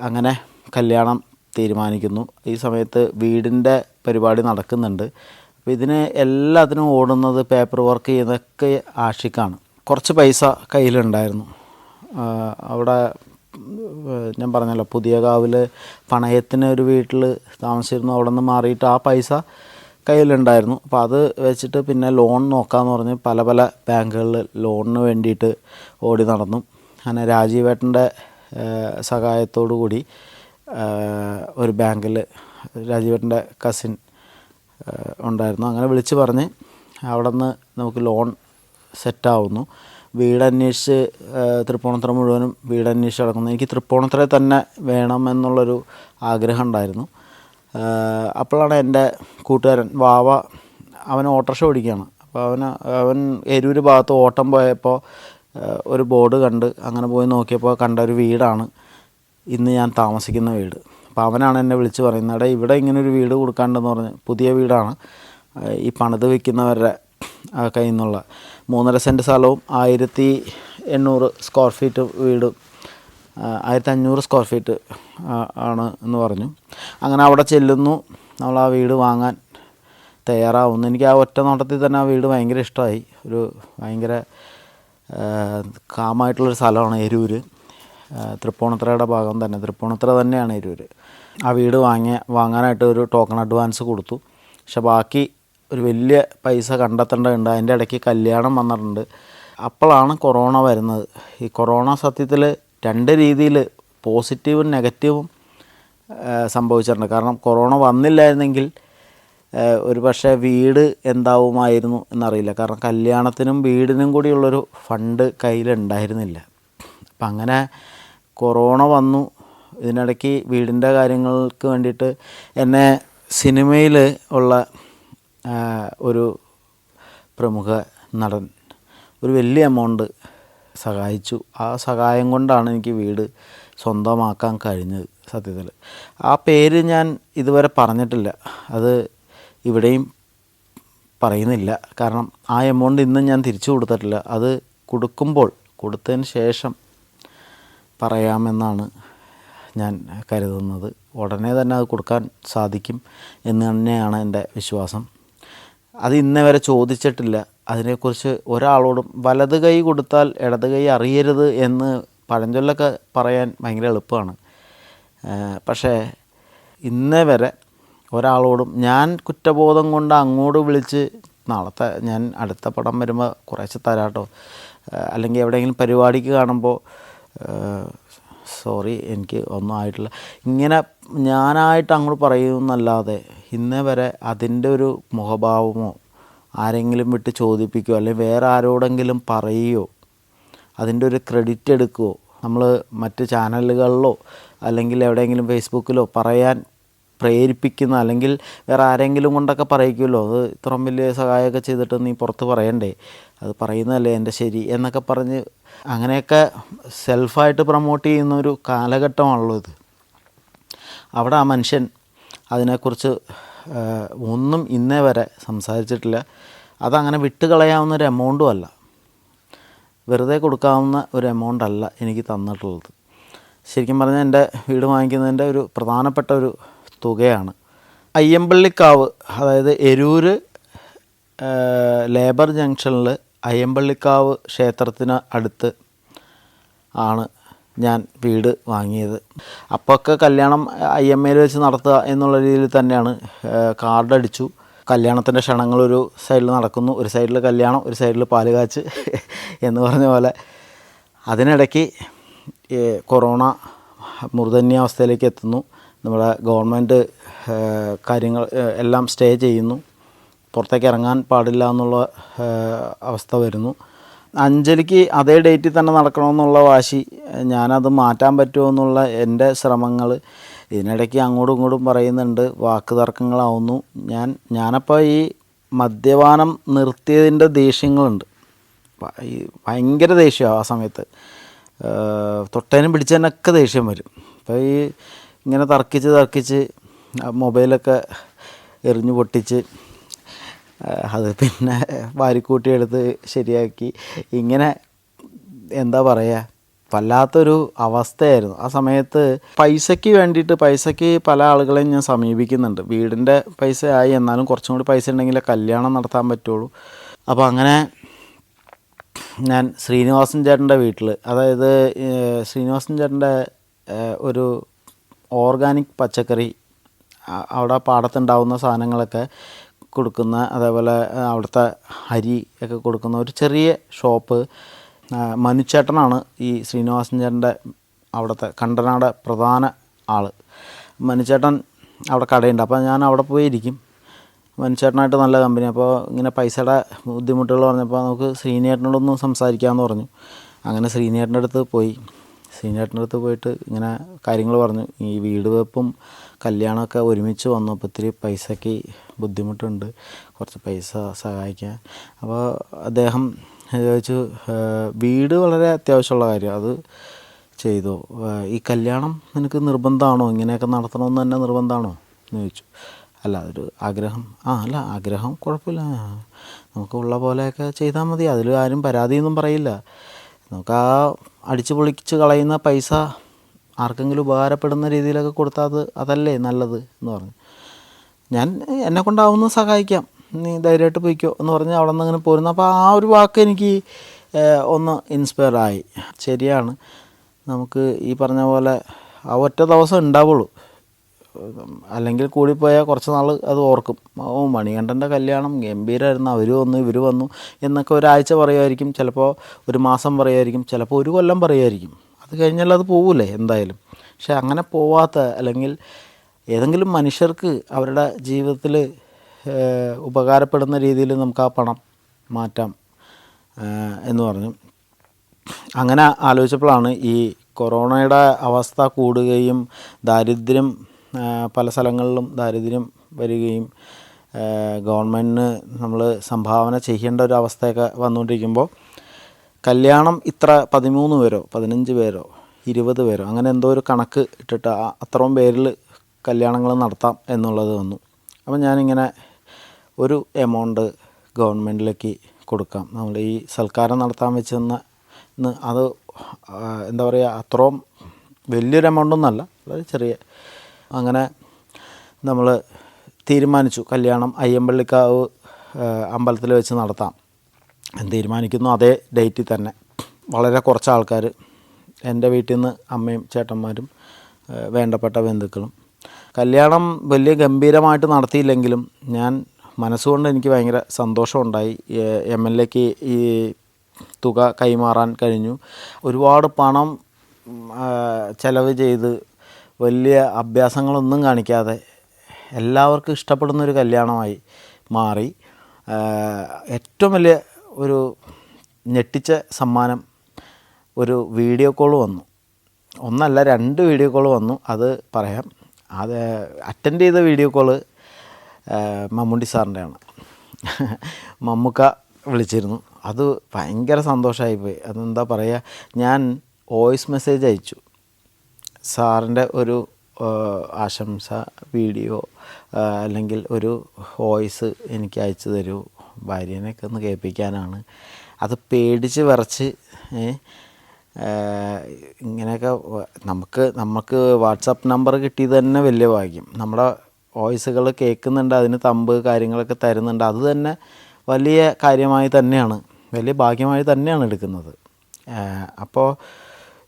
അങ്ങനെ കല്യാണം തീരുമാനിക്കുന്നു. ഈ സമയത്ത് വീടിൻ്റെ പരിപാടി നടക്കുന്നുണ്ട്. അപ്പോൾ ഇതിന് എല്ലാത്തിനും ഓടുന്നത് പേപ്പർ വർക്ക് ചെയ്യുന്നതൊക്കെ ആഷിക്കാണ്. കുറച്ച് പൈസ കയ്യിലുണ്ടായിരുന്നു. അവിടെ ഞാൻ പറഞ്ഞല്ലോ, പുതിയ കാവിൽ പണയത്തിന് ഒരു വീട്ടിൽ താമസിച്ചിരുന്നു. അവിടെ നിന്ന് മാറിയിട്ട് ആ പൈസ കയ്യിലുണ്ടായിരുന്നു. അപ്പോൾ അത് വെച്ചിട്ട് പിന്നെ ലോൺ നോക്കാമെന്ന് പറഞ്ഞ് പല പല ബാങ്കുകളിൽ ലോണിന് വേണ്ടിയിട്ട് ഓടി നടന്നു. അങ്ങനെ രാജീവേട്ടൻ്റെ സഹായത്തോടു കൂടി ഒരു ബാങ്കിൽ രാജീവേട്ടൻ്റെ കസിൻ ഉണ്ടായിരുന്നു. അങ്ങനെ വിളിച്ച് പറഞ്ഞ് അവിടെ നിന്ന് നമുക്ക് ലോൺ സെറ്റാവുന്നു. വീടന്വേഷിച്ച് തൃപ്പൂണിത്തുറ മുഴുവനും വീടന്വേഷിച്ച് നടക്കുന്നു. എനിക്ക് തൃപ്പൂണിത്തുറയിൽ തന്നെ വേണമെന്നുള്ളൊരു ആഗ്രഹം ഉണ്ടായിരുന്നു. അപ്പോഴാണ് എൻ്റെ കൂട്ടുകാരൻ വാവ, അവൻ ഓട്ടോറിക്ഷ ഓടിക്കുകയാണ്. അപ്പോൾ അവൻ എരൂർ ഭാഗത്ത് ഓട്ടം പോയപ്പോൾ ഒരു ബോർഡ് കണ്ട് അങ്ങനെ പോയി നോക്കിയപ്പോൾ കണ്ട ഒരു വീടാണ് ഇന്ന് ഞാൻ താമസിക്കുന്ന വീട്. അപ്പോൾ അവനാണ് എന്നെ വിളിച്ച് പറയുന്നത്, എടാ ഇവിടെ ഇങ്ങനൊരു വീട് കൊടുക്കാണ്ടെന്ന് പറഞ്ഞ്. പുതിയ വീടാണ്, ഈ പണിത് വയ്ക്കുന്നവരുടെ കയ്യിൽ നിന്നുള്ള 3.5 സെൻറ്റ് സ്ഥലവും 1800 സ്ക്വയർ ഫീറ്റ് വീട്, 1500 സ്ക്വയർ ഫീറ്റ് ആണ് എന്ന് പറഞ്ഞു. അങ്ങനെ അവിടെ ചെല്ലുന്നു. നമ്മൾ ആ വീട് വാങ്ങാൻ തയ്യാറാവുന്നു. എനിക്ക് ആ ഒറ്റ നോട്ടത്തിൽ തന്നെ ആ വീട് ഭയങ്കര ഇഷ്ടമായി. ഒരു ഭയങ്കര കാമായിട്ടുള്ളൊരു സ്ഥലമാണ് എരൂർ. തൃപ്പൂണിത്തുറയുടെ ഭാഗം തന്നെ, തൃപ്പൂണിത്തുറ തന്നെയാണ് എരൂർ. ആ വീട് വാങ്ങാനായിട്ട് ഒരു ടോക്കൺ അഡ്വാൻസ് കൊടുത്തു. പക്ഷെ ബാക്കി ഒരു വലിയ പൈസ കണ്ടെത്തേണ്ടതുണ്ട്. അതിൻ്റെ ഇടയ്ക്ക് കല്യാണം വന്നിട്ടുണ്ട്. അപ്പോഴാണ് കൊറോണ വരുന്നത്. ഈ കൊറോണ സത്യത്തിൽ 2 രീതിയിൽ പോസിറ്റീവും നെഗറ്റീവും സംഭവിച്ചിട്ടുണ്ട്. കാരണം കൊറോണ വന്നില്ലായിരുന്നെങ്കിൽ ഒരു പക്ഷേ വീട് എന്താവുമായിരുന്നു എന്നറിയില്ല. കാരണം കല്യാണത്തിനും വീടിനും കൂടിയുള്ളൊരു ഫണ്ട് കയ്യിലുണ്ടായിരുന്നില്ല. അപ്പം അങ്ങനെ കൊറോണ വന്നു. ഇതിനിടയ്ക്ക് വീടിൻ്റെ കാര്യങ്ങൾക്ക് വേണ്ടിയിട്ട് എന്നെ സിനിമയിൽ ഉള്ള ഒരു പ്രമുഖ നടൻ ഒരു വലിയ എമൗണ്ട് സഹായിച്ചു. ആ സഹായം കൊണ്ടാണ് എനിക്ക് വീട് സ്വന്തമാക്കാൻ കഴിഞ്ഞത്. സത്യത്തിൽ ആ പേര് ഞാൻ ഇതുവരെ പറഞ്ഞിട്ടില്ല, അത് ഇവിടെയും പറയുന്നില്ല. കാരണം ആ എമൗണ്ട് ഇന്നും ഞാൻ തിരിച്ചു കൊടുത്തിട്ടില്ല. അത് കൊടുത്തതിന് ശേഷം പറയാമെന്നാണ് ഞാൻ കരുതുന്നത്. ഉടനെ തന്നെ അത് കൊടുക്കാൻ സാധിക്കും എന്ന് തന്നെയാണ് എൻ്റെ വിശ്വാസം. അത് ഇന്നേ വരെ ചോദിച്ചിട്ടില്ല. അതിനെക്കുറിച്ച് ഒരാളോടും വലത് കൈ കൊടുത്താൽ ഇടത് കൈ അറിയരുത് എന്ന് പഴഞ്ചൊല്ലൊക്കെ പറയാൻ ഭയങ്കര എളുപ്പമാണ്. പക്ഷേ ഇന്നേ വരെ ഒരാളോടും ഞാൻ കുറ്റബോധം കൊണ്ട് അങ്ങോട്ട് വിളിച്ച് നാളത്തെ ഞാൻ അടുത്ത പടം വരുമ്പോൾ കുറേശ്ശെ തരാട്ടോ, അല്ലെങ്കിൽ എവിടെയെങ്കിലും പരിപാടിക്ക് കാണുമ്പോൾ സോറി എനിക്ക് ഒന്നും ആയിട്ടില്ല, ഇങ്ങനെ ഞാനായിട്ട് അങ്ങോട്ട് പറയുന്നല്ലാതെ ഇന്നേ വരെ അതിൻ്റെ ഒരു മുഖഭാവമോ ആരെങ്കിലും വിട്ട് ചോദിപ്പിക്കുകയോ അല്ലെങ്കിൽ വേറെ ആരോടെങ്കിലും പറയുകയോ അതിൻ്റെ ഒരു ക്രെഡിറ്റ് എടുക്കുകയോ നമ്മൾ മറ്റ് ചാനലുകളിലോ അല്ലെങ്കിൽ എവിടെയെങ്കിലും ഫേസ്ബുക്കിലോ പറയാൻ പ്രേരിപ്പിക്കുന്ന, അല്ലെങ്കിൽ വേറെ ആരെങ്കിലും കൊണ്ടൊക്കെ പറയിക്കുമല്ലോ, അത് ഇത്രയും വലിയ സഹായമൊക്കെ ചെയ്തിട്ട് നീ പുറത്ത് പറയണ്ടേ, അത് പറയുന്നതല്ലേ എൻ്റെ ശരി എന്നൊക്കെ പറഞ്ഞ് അങ്ങനെയൊക്കെ സെൽഫായിട്ട് പ്രൊമോട്ട് ചെയ്യുന്ന ഒരു കാലഘട്ടമാണല്ലോ ഇത്. അവിടെ ആ മനുഷ്യൻ അതിനെക്കുറിച്ച് ഒന്നും ഇന്നേ വരെ സംസാരിച്ചിട്ടില്ല. അതങ്ങനെ വിട്ടുകളയാവുന്നൊരു എമൗണ്ടും അല്ല, വെറുതെ കൊടുക്കാവുന്ന ഒരു എമൗണ്ട് അല്ല എനിക്ക് തന്നിട്ടുള്ളത്. ശരിക്കും പറഞ്ഞാൽ എൻ്റെ വീട് വാങ്ങിക്കുന്നതിൻ്റെ ഒരു പ്രധാനപ്പെട്ട ഒരു തുകയാണ്. അയ്യമ്പള്ളിക്കാവ്, അതായത് എരൂർ ലേബർ ജംഗ്ഷനിൽ അയ്യമ്പള്ളിക്കാവ് ക്ഷേത്രത്തിന് അടുത്ത് ആണ് ഞാൻ വീട് വാങ്ങിയത്. അപ്പോഴൊക്കെ കല്യാണം IMAയിൽ വെച്ച് നടത്തുക എന്നുള്ള രീതിയിൽ തന്നെയാണ്. കാർഡടിച്ചു, കല്യാണത്തിൻ്റെ ക്ഷണങ്ങളൊരു സൈഡിൽ നടക്കുന്നു, ഒരു സൈഡിൽ കല്യാണം, ഒരു സൈഡിൽ പാലുകാച്ച് എന്ന് പറഞ്ഞ പോലെ. അതിനിടയ്ക്ക് കൊറോണ മൂർധന്യാവസ്ഥയിലേക്ക് എത്തുന്നു. നമ്മുടെ ഗവൺമെൻറ് കാര്യങ്ങൾ എല്ലാം സ്റ്റേ ചെയ്യുന്നു, പുറത്തേക്ക് ഇറങ്ങാൻ പാടില്ല എന്നുള്ള അവസ്ഥ വരുന്നു. അഞ്ജലിക്ക് അതേ ഡേറ്റിൽ തന്നെ നടക്കണമെന്നുള്ള വാശി, ഞാനത് മാറ്റാൻ പറ്റുമോ എന്നുള്ള എൻ്റെ ശ്രമങ്ങൾ, ഇതിനിടയ്ക്ക് അങ്ങോട്ടും ഇങ്ങോട്ടും പറയുന്നുണ്ട്, വാക്ക് തർക്കങ്ങളാവുന്നു. ഞാനപ്പോൾ ഈ മദ്യപാനം നിർത്തിയതിൻ്റെ ദേഷ്യങ്ങളുണ്ട്, ഭയങ്കര ദേഷ്യമാണ് ആ സമയത്ത്. തൊട്ടതിനും പിടിച്ചതിനൊക്കെ ദേഷ്യം വരും. അപ്പോൾ ഈ ഇങ്ങനെ തർക്കിച്ച് മൊബൈലൊക്കെ എറിഞ്ഞു പൊട്ടിച്ച് അത് പിന്നെ വാരിക്കൂട്ടിയെടുത്ത് ശരിയാക്കി, ഇങ്ങനെ എന്താ പറയുക, വല്ലാത്തൊരു അവസ്ഥയായിരുന്നു. ആ സമയത്ത് പൈസയ്ക്ക് പല ആളുകളെയും ഞാൻ സമീപിക്കുന്നുണ്ട്. വീടിൻ്റെ പൈസ ആയി, എന്നാലും കുറച്ചും കൂടി പൈസ ഉണ്ടെങ്കിലേ കല്യാണം നടത്താൻ പറ്റുള്ളൂ. അപ്പോൾ അങ്ങനെ ഞാൻ ശ്രീനിവാസൻ ചേട്ടൻ്റെ വീട്ടിൽ, അതായത് ശ്രീനിവാസൻ ചേട്ടൻ്റെ ഒരു ഓർഗാനിക് പച്ചക്കറി, അവിടെ പാടത്തുണ്ടാവുന്ന സാധനങ്ങളൊക്കെ കൊടുക്കുന്ന, അതേപോലെ അവിടുത്തെ അരി ഒക്കെ കൊടുക്കുന്ന ഒരു ചെറിയ ഷോപ്പ്, മനുച്ചേട്ടനാണ് ഈ ശ്രീനിവാസൻ ചേട്ടൻ്റെ അവിടുത്തെ കണ്ടനാട് പ്രധാന ആൾ. മനുച്ചേട്ടൻ അവിടെ കടയുണ്ട്. അപ്പോൾ ഞാൻ അവിടെ പോയി ഇരിക്കും. മനുച്ചേട്ടനായിട്ട് നല്ല കമ്പനി. അപ്പോൾ ഇങ്ങനെ പൈസയുടെ ബുദ്ധിമുട്ടുകൾ പറഞ്ഞപ്പോൾ നമുക്ക് ശ്രീനേട്ടനോടൊന്ന് സംസാരിക്കാമെന്ന് പറഞ്ഞു. അങ്ങനെ ശ്രീനേട്ടൻ്റെ അടുത്ത് പോയിട്ട് ഇങ്ങനെ കാര്യങ്ങൾ പറഞ്ഞു. ഈ വീട് വെപ്പും കല്യാണമൊക്കെ ഒരുമിച്ച് വന്നു, അപ്പോൾ ഇത്തിരി പൈസയ്ക്ക് ബുദ്ധിമുട്ടുണ്ട്, കുറച്ച് പൈസ സഹായിക്കാൻ. അപ്പോൾ അദ്ദേഹം ചോദിച്ചു, വീട് വളരെ അത്യാവശ്യമുള്ള കാര്യം, അത് ചെയ്തു. ഈ കല്യാണം നിനക്ക് നിർബന്ധമാണോ, ഇങ്ങനെയൊക്കെ നടത്തണമെന്ന് തന്നെ നിർബന്ധമാണോ എന്ന് ചോദിച്ചു. അല്ല, അതൊരു ആഗ്രഹം. അല്ല, ആഗ്രഹം കുഴപ്പമില്ല, നമുക്ക് ഉള്ള പോലെയൊക്കെ ചെയ്താൽ മതി, അതിൽ ആരും പരാതിയൊന്നും പറയില്ല. നമുക്ക് ആ അടിച്ചു പൊളിച്ച് കളയുന്ന പൈസ ആർക്കെങ്കിലും ഉപകാരപ്പെടുന്ന രീതിയിലൊക്കെ കൊടുത്താൽ അതല്ലേ നല്ലത് എന്ന് പറഞ്ഞു. ഞാൻ എന്നെ കൊണ്ടാവുന്ന സഹായിക്കാം, നീ ധൈര്യമായിട്ട് പോയിക്കോ എന്ന് പറഞ്ഞ് അവിടെ നിന്ന് അങ്ങനെ പോരുന്നു. അപ്പോൾ ആ ഒരു വാക്ക് എനിക്ക് ഒന്ന് ഇൻസ്പയർ ആയി. ശരിയാണ്, നമുക്ക് ഈ പറഞ്ഞ പോലെ ആ ഒറ്റ ദിവസം ഉണ്ടാവുള്ളൂ, അല്ലെങ്കിൽ കൂടിപ്പോയാൽ കുറച്ച് നാൾ അത് ഓർക്കും. മണികണ്ഠൻ്റെ കല്യാണം ഗംഭീരമായിരുന്നു, അവർ വന്നു ഇവർ വന്നു എന്നൊക്കെ ഒരാഴ്ച പറയുമായിരിക്കും, ചിലപ്പോൾ ഒരു മാസം പറയുമായിരിക്കും, ചിലപ്പോൾ ഒരു കൊല്ലം പറയുമായിരിക്കും. അത് കഴിഞ്ഞാൽ അത് പോവില്ലേ എന്തായാലും. പക്ഷെ അങ്ങനെ പോവാത്ത, അല്ലെങ്കിൽ ഏതെങ്കിലും മനുഷ്യർക്ക് അവരുടെ ജീവിതത്തിൽ ഉപകാരപ്പെടുന്ന രീതിയിൽ നമുക്ക് ആ പണം മാറ്റാം എന്ന് പറഞ്ഞു. അങ്ങനെ ആലോചിച്ചപ്പോഴാണ് ഈ കൊറോണയുടെ അവസ്ഥ കൂടുകയും ദാരിദ്ര്യം, പല സ്ഥലങ്ങളിലും ദാരിദ്ര്യം വരികയും ഗവൺമെൻറ്റിന് നമ്മൾ സംഭാവന ചെയ്യേണ്ട ഒരു അവസ്ഥയൊക്കെ വന്നുകൊണ്ടിരിക്കുമ്പോൾ കല്യാണം ഇത്ര 13 പേരോ 15 പേരോ 20 പേരോ അങ്ങനെ എന്തോ ഒരു കണക്ക് ഇട്ടിട്ട് അത്രയും പേരിൽ കല്യാണങ്ങൾ നടത്താം എന്നുള്ളത് വന്നു. അപ്പം ഞാനിങ്ങനെ ഒരു എമൗണ്ട് ഗവൺമെൻറ്റിലേക്ക് കൊടുക്കാം, നമ്മൾ ഈ സൽക്കാരം നടത്താൻ വെച്ചെന്ന് അത് എന്താ പറയുക, അത്രയും വലിയൊരു എമൗണ്ടൊന്നുമല്ല, വളരെ ചെറിയ. അങ്ങനെ നമ്മൾ തീരുമാനിച്ചു കല്യാണം അയ്യമ്പള്ളിക്കാവ് അമ്പലത്തിൽ വെച്ച് നടത്താം എന്ന് തീരുമാനിക്കുന്നു. അതേ ഡേറ്റിൽ തന്നെ വളരെ കുറച്ച് ആൾക്കാർ, എൻ്റെ വീട്ടിൽ നിന്ന് അമ്മയും ചേട്ടന്മാരും വേണ്ടപ്പെട്ട ബന്ധുക്കളും. കല്യാണം വലിയ ഗംഭീരമായിട്ട് നടത്തിയില്ലെങ്കിലും ഞാൻ മനസ്സുകൊണ്ട് എനിക്ക് ഭയങ്കര സന്തോഷമുണ്ടായി. MLAക്ക് ഈ തുക കൈമാറാൻ കഴിഞ്ഞു. ഒരുപാട് പണം ചെലവ് ചെയ്ത് വലിയ അഭ്യാസങ്ങളൊന്നും കാണിക്കാതെ എല്ലാവർക്കും ഇഷ്ടപ്പെടുന്നൊരു കല്യാണമായി മാറി. ഏറ്റവും വലിയ ഒരു ഞെട്ടിച്ച സമ്മാനം, ഒരു വീഡിയോ കോൾ വന്നു. ഒന്നല്ല 2 വീഡിയോ കോൾ വന്നു. അത് പറയാം. അത് അറ്റൻഡ് ചെയ്ത വീഡിയോ കോള് മമ്മൂട്ടി സാറിൻ്റെയാണ്. മമ്മൂക്ക വിളിച്ചിരുന്നു. അത് ഭയങ്കര സന്തോഷമായിപ്പോയി. അതെന്താ പറയുക, ഞാൻ വോയിസ് മെസ്സേജ് അയച്ചു, സാറിൻ്റെ ഒരു ആശംസ വീഡിയോ അല്ലെങ്കിൽ ഒരു വോയിസ് എനിക്ക് അയച്ചു തരൂ, ഭാര്യനെയൊക്കെ ഒന്ന് കേൾപ്പിക്കാനാണ്. അത് പേടിച്ച് വിറച്ച് ഇങ്ങനെയൊക്കെ നമുക്ക് വാട്സാപ്പ് നമ്പർ കിട്ടിയത് തന്നെ വലിയ ഭാഗ്യം. നമ്മുടെ വോയിസുകൾ കേൾക്കുന്നുണ്ട്, അതിന് തമ്പ് കാര്യങ്ങളൊക്കെ തരുന്നുണ്ട്. അത് തന്നെ വലിയ കാര്യമായി തന്നെയാണ്, വലിയ ഭാഗ്യമായി തന്നെയാണ് എടുക്കുന്നത്. അപ്പോൾ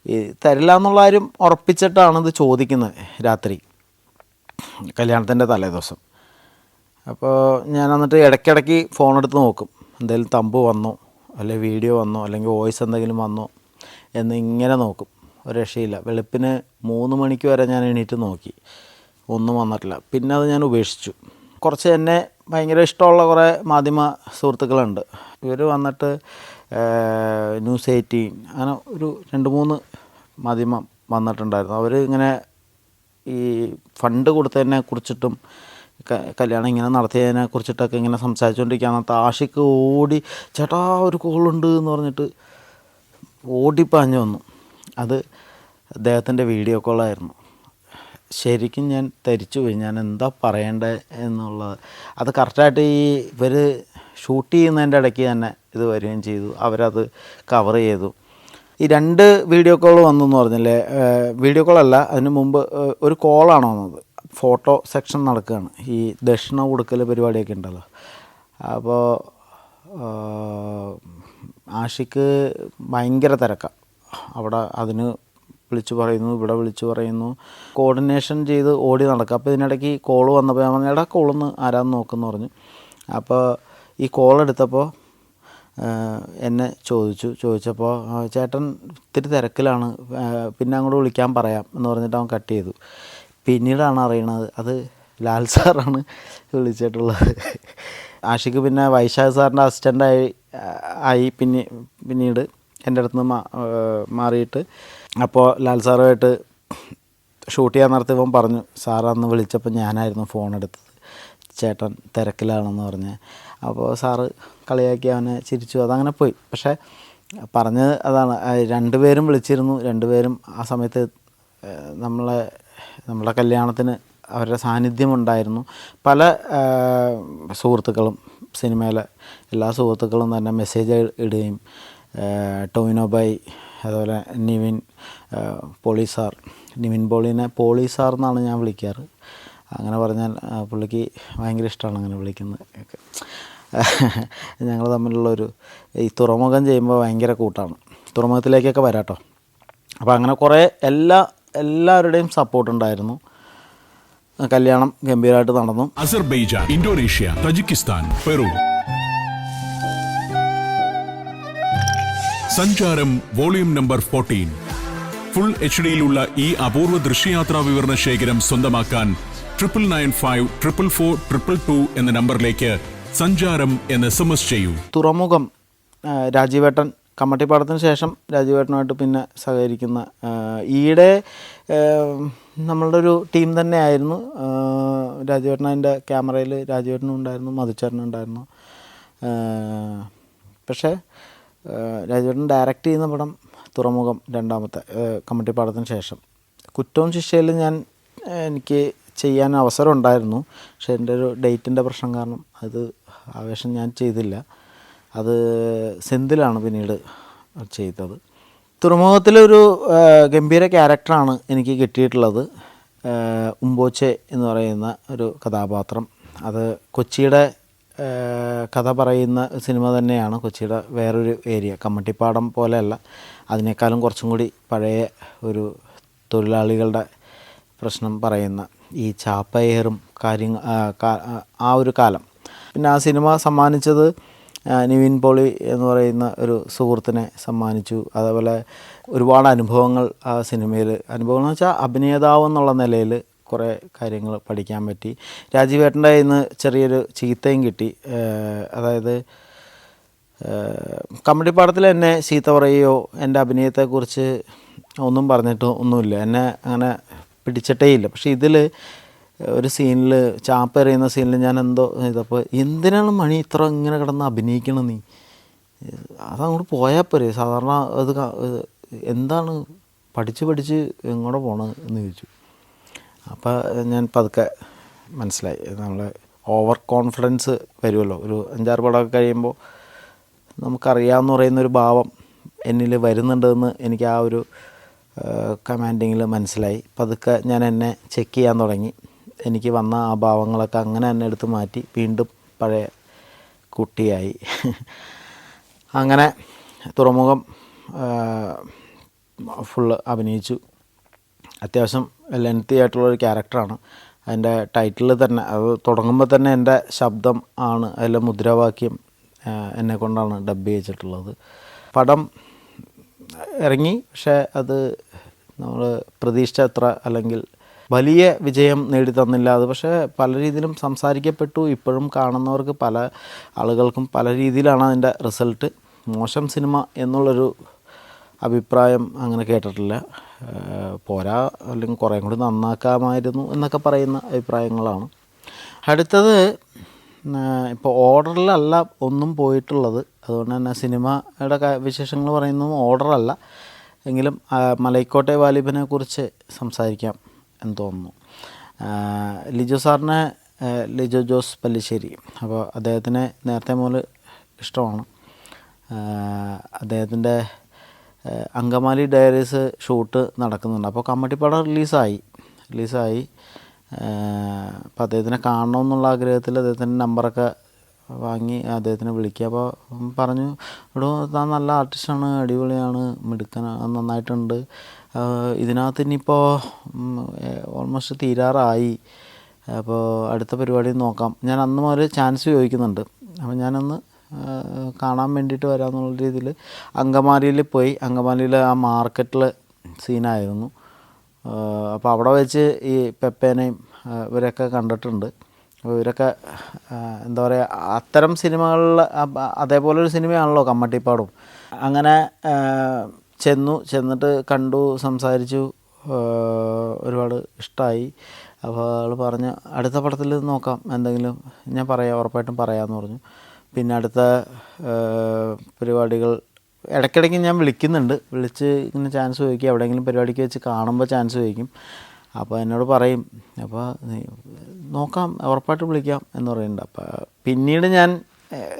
ഈ തരില്ല എന്നുള്ള കാര്യം ഉറപ്പിച്ചിട്ടാണ് ഇത് ചോദിക്കുന്നത് രാത്രി, കല്യാണത്തിൻ്റെ തലേദിവസം. അപ്പോൾ ഞാൻ എന്നിട്ട് ഇടയ്ക്കിടയ്ക്ക് ഫോൺ എടുത്ത് നോക്കും, എന്തെങ്കിലും തമ്പ് വന്നോ, അല്ലെങ്കിൽ വീഡിയോ വന്നോ, അല്ലെങ്കിൽ വോയിസ് എന്തെങ്കിലും വന്നോ എന്നിങ്ങനെ നോക്കും. ഒരു രക്ഷയില്ല. വെളുപ്പിന് 3 മണിക്ക് വരെ ഞാൻ എണീറ്റ് നോക്കി, ഒന്നും വന്നിട്ടില്ല. പിന്നെ അത് ഞാൻ ഉപേക്ഷിച്ചു. കുറച്ച് എന്നെ ഭയങ്കര ഇഷ്ടമുള്ള കുറേ മാധ്യമ സുഹൃത്തുക്കളുണ്ട്. ഇവർ വന്നിട്ട് ന്യൂസ് 18 അങ്ങനെ ഒരു 2-3 മാധ്യമം വന്നിട്ടുണ്ടായിരുന്നു. അവർ ഇങ്ങനെ ഈ ഫണ്ട് കൊടുത്തതിനെ കുറിച്ചിട്ടും കല്യാണം ഇങ്ങനെ നടത്തിയതിനെ കുറിച്ചിട്ടൊക്കെ ഇങ്ങനെ സംസാരിച്ചുകൊണ്ടിരിക്കുകയാണ്. ആഷിക്ക് ഓടി, ചേട്ടാ ഒരു കോളുണ്ട് എന്ന് പറഞ്ഞിട്ട് ഓടിപ്പാഞ്ഞു വന്നു. അത് അദ്ദേഹത്തിൻ്റെ വീഡിയോ കോളായിരുന്നു. ശരിക്കും ഞാൻ തരിച്ചു പോയി, ഞാൻ എന്താ പറയേണ്ടത് എന്നുള്ളത്. അത് കറക്റ്റായിട്ട് ഈ ഇവർ ഷൂട്ട് ചെയ്യുന്നതിൻ്റെ ഇടയ്ക്ക് തന്നെ ഇത് വരികയും ചെയ്തു. അവരത് കവർ ചെയ്തു. ഈ 2 വീഡിയോ കോൾ വന്നെന്ന് പറഞ്ഞില്ലേ, വീഡിയോ കോളല്ല, അതിന് മുമ്പ് ഒരു കോളാണ് വന്നത്. ഫോട്ടോ സെക്ഷൻ നടക്കുകയാണ്, ഈ ദക്ഷിണ കൊടുക്കൽ പരിപാടിയൊക്കെ ഉണ്ടല്ലോ. അപ്പോൾ ആഷിക്ക് ഭയങ്കര തിരക്കാണ് അവിടെ. അതിന് വിളിച്ചു പറയുന്നു, ഇവിടെ വിളിച്ചു പറയുന്നു, കോർഡിനേഷൻ ചെയ്ത് ഓടി നടക്കുക. അപ്പോൾ ഇതിനിടയ്ക്ക് കോള് വന്നപ്പോൾ ഞാൻ പറഞ്ഞു, എടാ കോളൊന്ന് ആരാന്ന് നോക്കുമെന്ന് പറഞ്ഞു. അപ്പോൾ ഈ കോൾ എടുത്തപ്പോൾ എന്നെ ചോദിച്ചപ്പോൾ ചേട്ടൻ ഇത്തിരി തിരക്കിലാണ്, പിന്നെ അങ്ങോട്ട് വിളിക്കാൻ പറയാം എന്ന് പറഞ്ഞിട്ട് അവൻ കട്ട് ചെയ്തു. പിന്നീടാണ് അറിയണത് അത് ലാൽ സാറാണ് വിളിച്ചിട്ടുള്ളത്. ആഷിക്ക് പിന്നെ വൈശാഖ് സാറിൻ്റെ അസിസ്റ്റൻ്റായി പിന്നീട് എൻ്റെ അടുത്ത് നിന്ന് മാറിയിട്ട്, അപ്പോൾ ലാൽ സാറുമായിട്ട് ഷൂട്ട് ചെയ്യാൻ നടത്തിയവൻ പറഞ്ഞു, സാർ അന്ന് വിളിച്ചപ്പോൾ ഞാനായിരുന്നു ഫോൺ എടുത്തത്, ചേട്ടൻ തിരക്കിലാണെന്ന് പറഞ്ഞ്. അപ്പോൾ സാറ് കളിയാക്കി അവനെ ചിരിച്ചു, അതങ്ങനെ പോയി. പക്ഷേ പറഞ്ഞത് അതാണ്, 2 പേരും വിളിച്ചിരുന്നു. 2 പേരും ആ സമയത്ത് നമ്മളെ കല്യാണത്തിന് അവരുടെ സാന്നിധ്യമുണ്ടായിരുന്നു. പല സുഹൃത്തുക്കളും, സിനിമയിലെ എല്ലാ സുഹൃത്തുക്കളും തന്നെ മെസ്സേജ് ഇടുകയും, ടോവിനോ ബൈ, അതുപോലെ നിവിൻ പോളിനെ പോളിസാർ എന്നാണ് ഞാൻ വിളിക്കാറ്. അങ്ങനെ പറഞ്ഞാൽ പുള്ളിക്ക് ഭയങ്കര ഇഷ്ടമാണ് അങ്ങനെ വിളിക്കുന്നത് ഒക്കെ. ഞങ്ങൾ തമ്മിലുള്ളൊരു ഈ തുറമുഖം ചെയ്യുമ്പോൾ ഭയങ്കര കൂട്ടാണ്. തുറമുഖത്തിലേക്കൊക്കെ വരാം കേട്ടോ. അപ്പോൾ അങ്ങനെ കുറേ എല്ലാവരുടെയും സപ്പോർട്ടുണ്ടായിരുന്നു. കല്യാണം ഗംഭീരമായിട്ട് നടന്നു. Azerbaijan, Indonesia, Tajikistan, Peru. സഞ്ചാരം വോളിയം നമ്പർ 14. ഫുൾ HDയിലുള്ള ഈ അപൂർവ ദൃശ്യയാത്രാ വിവരണ ശേഖരം സ്വന്തമാക്കാൻ 99544422 എന്ന നമ്പറിലേക്ക് സഞ്ചാരം എന്ന് SMS ചെയ്യൂ. തുറമുഖം രാജീവേട്ടൻ കമ്മട്ടിപ്പാടത്തിന് ശേഷം രാജീവേട്ടനുമായിട്ട് പിന്നെ സഹകരിക്കുന്ന ഈയിടെ നമ്മളുടെ ഒരു ടീം തന്നെയായിരുന്നു. രാജീവേട്ടൻ അതിൻ്റെ ക്യാമറയിൽ രാജീവേട്ടനും ഉണ്ടായിരുന്നു, മധുച്ചേട്ടനും ഉണ്ടായിരുന്നു. പക്ഷേ രാജീവേട്ടൻ ഡയറക്റ്റ് ചെയ്യുന്ന പടം തുറമുഖം, 2ാമത്തെ കമ്മട്ടിപ്പാടത്തിന് ശേഷം. കുറ്റവും ശിക്ഷയിൽ എനിക്ക് ചെയ്യാൻ അവസരം ഉണ്ടായിരുന്നു. പക്ഷേ എൻ്റെ ഒരു ഡേറ്റിൻ്റെ പ്രശ്നം കാരണം അത് ആവേശം ഞാൻ ചെയ്തില്ല. അത് സെന്തിലാണ് പിന്നീട് ചെയ്തത്. തുറമുഖത്തിലൊരു ഗംഭീര ക്യാരക്ടറാണ് എനിക്ക് കിട്ടിയിട്ടുള്ളത്. ഉമ്പോച്ചെ എന്ന് പറയുന്ന ഒരു കഥാപാത്രം. അത് കൊച്ചിയുടെ കഥ പറയുന്ന സിനിമ തന്നെയാണ്. കൊച്ചിയുടെ വേറൊരു ഏരിയ, കമ്മട്ടിപ്പാടം പോലെയല്ല, അതിനേക്കാളും കുറച്ചും കൂടി പഴയ ഒരു തൊഴിലാളികളുടെ പ്രശ്നം പറയുന്ന ഈ ചാപ്പയേറും ആ ഒരു കാലം. പിന്നെ ആ സിനിമ സമ്മാനിച്ചത് നിവിൻ പോളി എന്ന് പറയുന്ന ഒരു സുഹൃത്തിനെ സമ്മാനിച്ചു. അതേപോലെ ഒരുപാട് അനുഭവങ്ങൾ ആ സിനിമയിൽ, അനുഭവങ്ങൾ എന്ന് വെച്ചാൽ അഭിനേതാവ് എന്നുള്ള നിലയിൽ കുറേ കാര്യങ്ങൾ പഠിക്കാൻ പറ്റി. രാജീവേട്ടൻ്റെ കയ്യിൽ നിന്ന് ചെറിയൊരു ചീത്തയും കിട്ടി. അതായത് കമ്മട്ടിപ്പാടത്തിൽ എന്നെ ചീത്ത പറയുകയോ എൻ്റെ അഭിനയത്തെക്കുറിച്ച് ഒന്നും പറഞ്ഞിട്ടോ ഒന്നുമില്ല. എന്നെ അങ്ങനെ പിടിച്ചിട്ടേ ഇല്ല. പക്ഷേ ഇതിൽ ഒരു സീനിൽ, ചാപ്പ എറിയുന്ന സീനിൽ ഞാൻ എന്തോ ഇതപ്പോൾ, എന്തിനാണ് മണി ഇത്ര ഇങ്ങനെ കിടന്ന് അഭിനയിക്കണം, നീ അതങ്ങോട്ട് പോയാൽ പോരെ, സാധാരണ അത് എന്താണ് പഠിച്ച് എങ്ങോട്ട് പോകണം എന്ന് ചോദിച്ചു. അപ്പോൾ ഞാൻ പതുക്കെ മനസ്സിലായി, നമ്മൾ ഓവർ കോൺഫിഡൻസ് വരുമല്ലോ ഒരു 5-6 പടമൊക്കെ കഴിയുമ്പോൾ. നമുക്കറിയാമെന്ന് പറയുന്നൊരു ഭാവം എന്നിൽ വരുന്നുണ്ടെന്ന് എനിക്ക് ആ ഒരു കമാൻഡിങ്ങിൽ മനസ്സിലായി. പതുക്കെ ഞാൻ എന്നെ ചെക്ക് ചെയ്യാൻ തുടങ്ങി. എനിക്ക് വന്ന ആ ഭാവങ്ങളൊക്കെ അങ്ങനെ തന്നെ എടുത്ത് മാറ്റി വീണ്ടും പഴയ കുട്ടിയായി. അങ്ങനെ തുറമുഖം ഫുള്ള് അഭിനയിച്ചു. അത്യാവശ്യം ലെങ്തി ആയിട്ടുള്ളൊരു ക്യാരക്ടറാണ്. അതിൻ്റെ ടൈറ്റിൽ തന്നെ, അത് തുടങ്ങുമ്പോൾ തന്നെ എൻ്റെ ശബ്ദം ആണ് അതിലെ മുദ്രാവാക്യം, എന്നെ കൊണ്ടാണ് ഡബ് ചെയ്തിട്ടുള്ളത്. പടം ഇറങ്ങി, പക്ഷേ അത് നമ്മൾ പ്രതീക്ഷിച്ച അത്ര അല്ലെങ്കിൽ വലിയ വിജയം നേടിത്തന്നില്ല. അത് പക്ഷേ പല രീതിയിലും സംസാരിക്കപ്പെട്ടു. ഇപ്പോഴും കാണുന്നവർക്ക്, പല ആളുകൾക്കും പല രീതിയിലാണ് അതിൻ്റെ റിസൾട്ട്. മോശം സിനിമ എന്നുള്ളൊരു അഭിപ്രായം അങ്ങനെ കേട്ടിട്ടില്ല. പോരാ, അല്ലെങ്കിൽ കുറേ കൂടി നന്നാക്കാമായിരുന്നു എന്നൊക്കെ പറയുന്ന അഭിപ്രായങ്ങളാണ്. അടുത്തത് ഇപ്പോൾ ഓർഡറിലല്ല ഒന്നും പോയിട്ടുള്ളത്. അതുകൊണ്ട് തന്നെ സിനിമയുടെ വിശേഷങ്ങൾ പറയുന്നതും ഓർഡറല്ല. എങ്കിലും മലൈക്കോട്ടെ വാലിബനെ കുറിച്ച് സംസാരിക്കാം എന്ന് തോന്നുന്നു. ലിജോ ജോസ് പല്ലിശ്ശേരി, അപ്പോൾ അദ്ദേഹത്തിനെ നേരത്തെ മുതൽ ഇഷ്ടമാണ്. അദ്ദേഹത്തിൻ്റെ അങ്കമാലി ഡയറീസ് ഷൂട്ട് നടക്കുന്നുണ്ട്. അപ്പോൾ കമ്മട്ടിപ്പടം റിലീസായി. അപ്പോൾ അദ്ദേഹത്തിനെ കാണണമെന്നുള്ള ആഗ്രഹത്തിൽ അദ്ദേഹത്തിൻ്റെ നമ്പറൊക്കെ വാങ്ങി അദ്ദേഹത്തിനെ വിളിക്കുക. അപ്പോൾ പറഞ്ഞു, എടോ താൻ നല്ല ആർട്ടിസ്റ്റാണ്, അടിപൊളിയാണ്, മിടുക്കനാണ്, നന്നായിട്ടുണ്ട്, ഇതിനകത്ത് ഇനിയിപ്പോൾ ഓൾമോസ്റ്റ് തീരാറായി, അപ്പോൾ അടുത്ത പരിപാടി നോക്കാം. ഞാൻ അന്ന് മുതൽ ചാൻസ് ചോദിക്കുന്നുണ്ട്. അപ്പോൾ ഞാനൊന്ന് കാണാൻ വേണ്ടിയിട്ട് വരാമെന്നുള്ള രീതിയിൽ അങ്കമാലിയിൽ പോയി. അങ്കമാലിയിൽ ആ മാർക്കറ്റിൽ സീനായിരുന്നു. അപ്പോൾ അവിടെ വെച്ച് ഈ പെപ്പേനെയും ഇവരൊക്കെ കണ്ടിട്ടുണ്ട്. അപ്പോൾ ഇവരൊക്കെ എന്താ പറയുക, അത്തരം സിനിമകളിൽ അതേപോലൊരു സിനിമയാണല്ലോ കമ്മട്ടിപ്പാടും. അങ്ങനെ ചെന്നിട്ട് കണ്ടു, സംസാരിച്ചു, ഒരുപാട് ഇഷ്ടമായി. അപ്പോൾ ആൾ പറഞ്ഞു, അടുത്ത പടത്തിൽ നോക്കാം, എന്തെങ്കിലും ഞാൻ പറയാം, ഉറപ്പായിട്ടും പറയാമെന്ന് പറഞ്ഞു. പിന്നെ അടുത്ത പരിപാടികൾ ഇടയ്ക്കിടയ്ക്ക് ഞാൻ വിളിക്കുന്നുണ്ട്. വിളിച്ച് ഇങ്ങനെ ചാൻസ് ചോദിക്കും, എവിടെയെങ്കിലും പരിപാടിക്ക് വെച്ച് കാണുമ്പോൾ ചാൻസ് ചോദിക്കും. അപ്പോൾ എന്നോട് പറയും, അപ്പോൾ നോക്കാം, ഉറപ്പായിട്ട് വിളിക്കാം എന്ന് പറയുന്നുണ്ട്. അപ്പോൾ പിന്നീട് ഞാൻ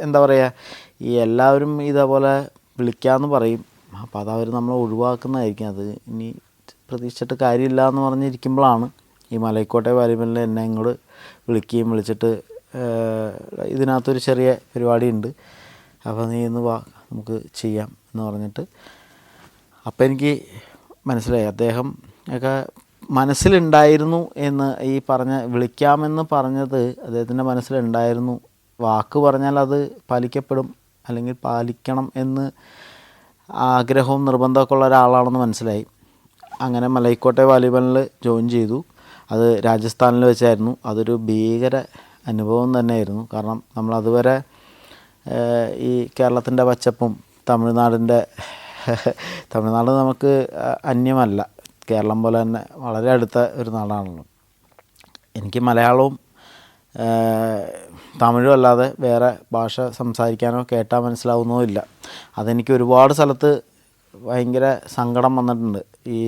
എന്താ പറയുക, ഈ എല്ലാവരും ഇതേപോലെ വിളിക്കാമെന്ന് പറയും. അപ്പോൾ അതവർ നമ്മൾ ഒഴിവാക്കുന്നതായിരിക്കും. അത് ഇനി പ്രതീക്ഷിച്ചിട്ട് കാര്യമില്ല എന്ന് പറഞ്ഞിരിക്കുമ്പോഴാണ് ഈ മലൈക്കോട്ടെ വാലിബനിൽ എന്നെ ഇങ്ങോട്ട് വിളിച്ചിട്ട് ഇതിനകത്തൊരു ചെറിയ പരിപാടിയുണ്ട്, അപ്പോൾ നീ ഇന്ന് വാ, നമുക്ക് ചെയ്യാം എന്ന് പറഞ്ഞിട്ട്. അപ്പോൾ എനിക്ക് മനസ്സിലായി അദ്ദേഹം ഒക്കെ മനസ്സിലുണ്ടായിരുന്നു എന്ന്, ഈ വിളിക്കാമെന്ന് പറഞ്ഞത് അദ്ദേഹത്തിൻ്റെ മനസ്സിലുണ്ടായിരുന്നു. വാക്ക് പറഞ്ഞാൽ അത് പാലിക്കപ്പെടും, അല്ലെങ്കിൽ പാലിക്കണം എന്ന് ആഗ്രഹവും നിർബന്ധമൊക്കെ ഉള്ള ഒരാളാണെന്ന് മനസ്സിലായി. അങ്ങനെ മലൈക്കോട്ടെ വാലിബനിൽ ജോയിൻ ചെയ്തു. അത് രാജസ്ഥാനിൽ വെച്ചായിരുന്നു. അതൊരു ഭീകര അനുഭവം തന്നെയായിരുന്നു. കാരണം നമ്മളതുവരെ ഈ കേരളത്തിൻ്റെ പച്ചപ്പും തമിഴ്നാട് നമുക്ക് അന്യമല്ല, കേരളം പോലെ തന്നെ വളരെ അടുത്ത ഒരു നാടാണല്ലോ. എനിക്ക് മലയാളവും തമിഴും അല്ലാതെ വേറെ ഭാഷ സംസാരിക്കാനോ കേട്ടാൽ മനസ്സിലാവുന്നതോ ഇല്ല. അതെനിക്ക് ഒരുപാട് സ്ഥലത്ത് ഭയങ്കര സങ്കടം വന്നിട്ടുണ്ട്. ഈ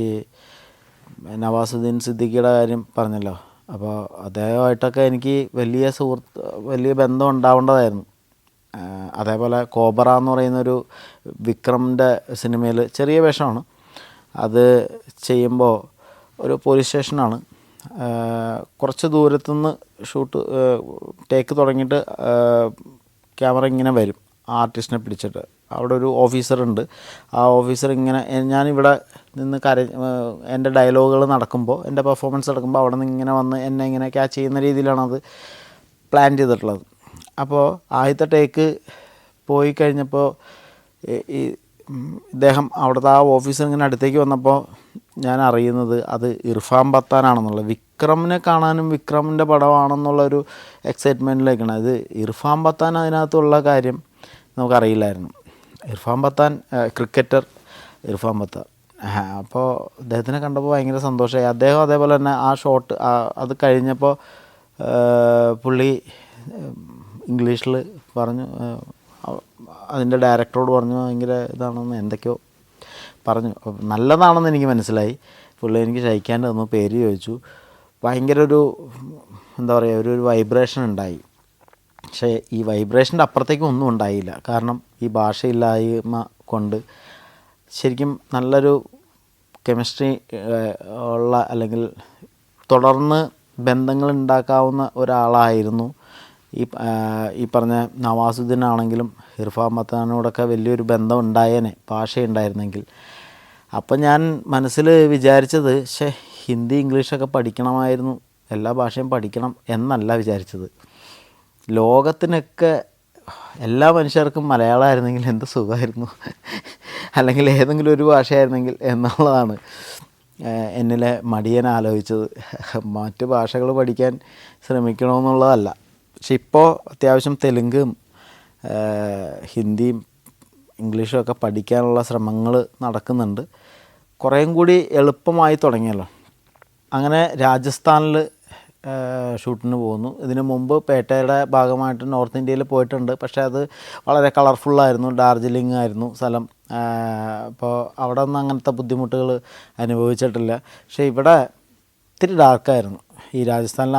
നവാസുദ്ദീൻ സിദ്ദിഖിയുടെ കാര്യം പറഞ്ഞല്ലോ, അപ്പോൾ അദ്ദേഹമായിട്ടൊക്കെ എനിക്ക് വലിയ ബന്ധം ഉണ്ടാവേണ്ടതായിരുന്നു. അതേപോലെ കോബ്ര എന്ന് പറയുന്നൊരു വിക്രമിൻ്റെ സിനിമയിൽ ചെറിയ വേഷമാണ്. അത് ചെയ്യുമ്പോൾ ഒരു പോലീസ് സ്റ്റേഷനാണ്. കുറച്ച് ദൂരത്തുനിന്ന് ടേക്ക് തുടങ്ങിയിട്ട് ക്യാമറ ഇങ്ങനെ വരും ആർട്ടിസ്റ്റിനെ പിടിച്ചിട്ട്. അവിടെ ഒരു ഓഫീസറുണ്ട്. ആ ഓഫീസർ ഇങ്ങനെ, ഞാനിവിടെ നിന്ന് എൻ്റെ ഡയലോഗുകൾ നടക്കുമ്പോൾ, എൻ്റെ പെർഫോമൻസ് നടക്കുമ്പോൾ അവിടെ നിന്ന് ഇങ്ങനെ വന്ന് എന്നെ ഇങ്ങനെ ക്യാച്ച് ചെയ്യുന്ന രീതിയിലാണ് അത് പ്ലാൻ ചെയ്തിട്ടുള്ളത്. അപ്പോൾ ആദ്യത്തെ ടേക്ക് പോയി കഴിഞ്ഞപ്പോൾ ഇദ്ദേഹം അവിടുത്തെ ആ ഓഫീസർ ഇങ്ങനെ അടുത്തേക്ക് വന്നപ്പോൾ ഞാൻ അറിയുന്നത് അത് ഇർഫാൻ പത്താനാണെന്നുള്ളത്. വിക്രമിനെ കാണാനും വിക്രമിൻ്റെ പടമാണെന്നുള്ളൊരു എക്സൈറ്റ്മെൻറ്റിലേക്കാണ്. ഇത് ഇർഫാൻ പത്താൻ അതിനകത്തുള്ള കാര്യം നമുക്കറിയില്ലായിരുന്നു. ഇർഫാൻ പത്താൻ ക്രിക്കറ്റർ ഇർഫാൻ പത്താൻ. അപ്പോൾ അദ്ദേഹത്തിനെ കണ്ടപ്പോൾ ഭയങ്കര സന്തോഷമായി. അദ്ദേഹം അതേപോലെ തന്നെ ആ ഷോട്ട് അത് കഴിഞ്ഞപ്പോൾ പുള്ളി ഇംഗ്ലീഷിൽ പറഞ്ഞു, അതിൻ്റെ ഡയറക്ടറോട് പറഞ്ഞു ഭയങ്കര ഇതാണെന്ന് എന്തൊക്കെയോ പറഞ്ഞു. നല്ലതാണെന്ന് എനിക്ക് മനസ്സിലായി. പുള്ളി എനിക്ക് ക്ഷയിക്കാണ്ട് തന്നു, പേര് ചോദിച്ചു. ഭയങ്കര എന്താ പറയുക, ഒരു വൈബ്രേഷൻ ഉണ്ടായി. പക്ഷേ ഈ വൈബ്രേഷൻ്റെ അപ്പുറത്തേക്കും ഒന്നും ഉണ്ടായില്ല. കാരണം ഈ ഭാഷയില്ലായ്മ കൊണ്ട് ശരിക്കും നല്ലൊരു കെമിസ്ട്രി ഉള്ള, അല്ലെങ്കിൽ തുടർന്ന് ബന്ധങ്ങൾ ഉണ്ടാക്കാവുന്ന ഒരാളായിരുന്നു ഈ പറഞ്ഞ നവാസുദ്ദീൻ ആണെങ്കിലും ഇർഫാൻ പത്താനോടൊക്കെ വലിയൊരു ബന്ധം ഉണ്ടായേനെ ഭാഷയുണ്ടായിരുന്നെങ്കിൽ. അപ്പം ഞാൻ മനസ്സിൽ വിചാരിച്ചത്, ഹിന്ദി ഇംഗ്ലീഷൊക്കെ പഠിക്കണമായിരുന്നു, എല്ലാ ഭാഷയും പഠിക്കണം എന്നല്ല വിചാരിച്ചത്. ലോകത്തിനൊക്കെ എല്ലാ മനുഷ്യർക്കും മലയാളമായിരുന്നെങ്കിൽ എന്ത് സുഖമായിരുന്നു, അല്ലെങ്കിൽ ഏതെങ്കിലും ഒരു ഭാഷയായിരുന്നെങ്കിൽ എന്നുള്ളതാണ് എന്നിലെ മടിയൻ ആലോചിച്ചത്. മറ്റ് ഭാഷകൾ പഠിക്കാൻ ശ്രമിക്കണമെന്നുള്ളതല്ല. പക്ഷെ ഇപ്പോൾ അത്യാവശ്യം തെലുങ്കും ഹിന്ദിയും ഇംഗ്ലീഷും ഒക്കെ പഠിക്കാനുള്ള ശ്രമങ്ങൾ നടക്കുന്നുണ്ട്. കുറേയും കൂടി എളുപ്പമായി തുടങ്ങിയല്ലോ. അങ്ങനെ രാജസ്ഥാനിൽ ഷൂട്ടിന് പോകുന്നു. ഇതിനു മുമ്പ് പേട്ടയുടെ ഭാഗമായിട്ട് നോർത്ത് ഇന്ത്യയിൽ പോയിട്ടുണ്ട്. പക്ഷേ അത് വളരെ കളർഫുള്ളായിരുന്നു. ഡാർജിലിംഗ് ആയിരുന്നു സ്ഥലം. അപ്പോൾ അവിടെ ഒന്നും അങ്ങനത്തെ ബുദ്ധിമുട്ടുകൾ അനുഭവിച്ചിട്ടില്ല. പക്ഷേ ഇവിടെ ഇത്തിരി ഡാർക്കായിരുന്നു. ഈ രാജസ്ഥാനിലെ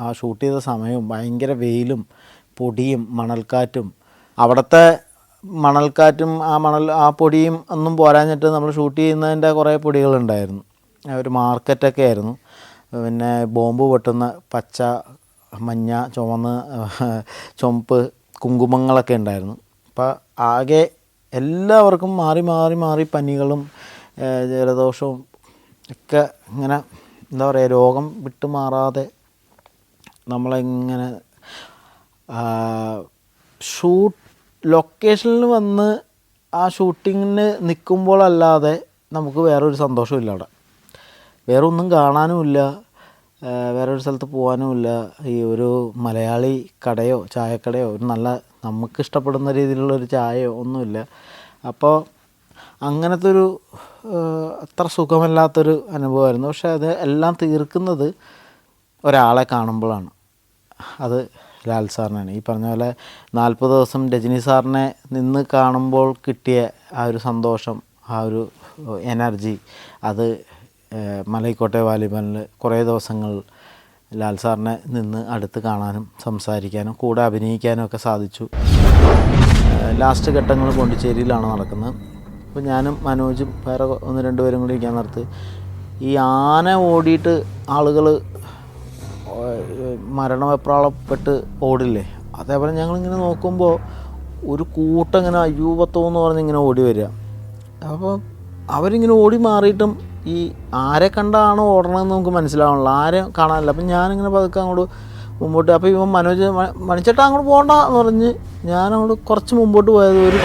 ആ ഷൂട്ട് ചെയ്ത സമയവും ഭയങ്കര വെയിലും പൊടിയും മണൽക്കാറ്റും. അവിടുത്തെ മണൽക്കാറ്റും ആ പൊടിയും ഒന്നും പോരാഞ്ഞിട്ട് നമ്മൾ ഷൂട്ട് ചെയ്യുന്നതിൻ്റെ കുറേ പൊടികളുണ്ടായിരുന്നു. ഒരു മാർക്കറ്റൊക്കെ ആയിരുന്നു. പിന്നെ ബോംബ് പൊട്ടുന്ന പച്ച, മഞ്ഞ, ചുവപ്പ് കുങ്കുമങ്ങളൊക്കെ ഉണ്ടായിരുന്നു. അപ്പോൾ ആകെ എല്ലാവർക്കും മാറി മാറി മാറി പനികളും ജലദോഷവും ഒക്കെ ഇങ്ങനെ എന്താ പറയുക, രോഗം വിട്ടുമാറാതെ നമ്മളിങ്ങനെ ലൊക്കേഷനിൽ വന്ന് ആ ഷൂട്ടിങ്ങിന് നിൽക്കുമ്പോഴല്ലാതെ നമുക്ക് വേറൊരു സന്തോഷമില്ല. അവിടെ വേറെ ഒന്നും കാണാനുമില്ല, വേറൊരു സ്ഥലത്ത് പോകാനുമില്ല. ഈ ഒരു മലയാളി കടയോ ചായക്കടയോ ഒരു നല്ല നമുക്ക് ഇഷ്ടപ്പെടുന്ന രീതിയിലുള്ളൊരു ചായയോ ഒന്നുമില്ല. അപ്പോൾ അങ്ങനത്തെ ഒരു അത്ര സുഖമല്ലാത്തൊരു അനുഭവമായിരുന്നു. പക്ഷേ അത് എല്ലാം തീർക്കുന്നത് ഒരാളെ കാണുമ്പോഴാണ്. അത് ലാൽ സാറിനാണ്. ഈ പറഞ്ഞ പോലെ 40 ദിവസം രജനി സാറിനെ നിന്ന് കാണുമ്പോൾ കിട്ടിയ ആ ഒരു സന്തോഷം, ആ ഒരു എനർജി, അത് മലൈക്കോട്ടെ വാലിബനിൽ കുറേ ദിവസങ്ങൾ ലാൽ സാറിനെ നിന്ന് അടുത്ത് കാണാനും സംസാരിക്കാനും കൂടെ അഭിനയിക്കാനും ഒക്കെ സാധിച്ചു. ലാസ്റ്റ് ഘട്ടങ്ങൾ പോണ്ടിച്ചേരിയിലാണ് നടക്കുന്നത്. അപ്പോൾ ഞാനും മനോജും വേറെ 1-2 പേരും കൂടി ഇരിക്കാൻ നേരത്ത് ഈ ആന ഓടിയിട്ട് ആളുകൾ മരണവെപ്രാളപ്പെട്ട് ഓടില്ലേ, അതേപോലെ ഞങ്ങളിങ്ങനെ നോക്കുമ്പോൾ ഒരു കൂട്ടം ഇങ്ങനെ അയ്യൂപത്തോന്ന് പറഞ്ഞിങ്ങനെ ഓടി വരിക. അപ്പോൾ അവരിങ്ങനെ ഓടി മാറിയിട്ടും ഈ ആരെ കണ്ടാണോ ഓടണമെന്ന് നമുക്ക് മനസ്സിലാവണല്ലോ, ആരെ കാണാനില്ല. അപ്പം ഞാനിങ്ങനെ പതുക്കെ അങ്ങോട്ട് മുമ്പോട്ട്, അപ്പോൾ ഇവൻ മനോജ് മണിച്ചേട്ടാ അങ്ങോട്ട് പോകണ്ട എന്ന് പറഞ്ഞ് ഞാനങ്ങോട്ട് കുറച്ച് മുമ്പോട്ട് പോയത് ഒരു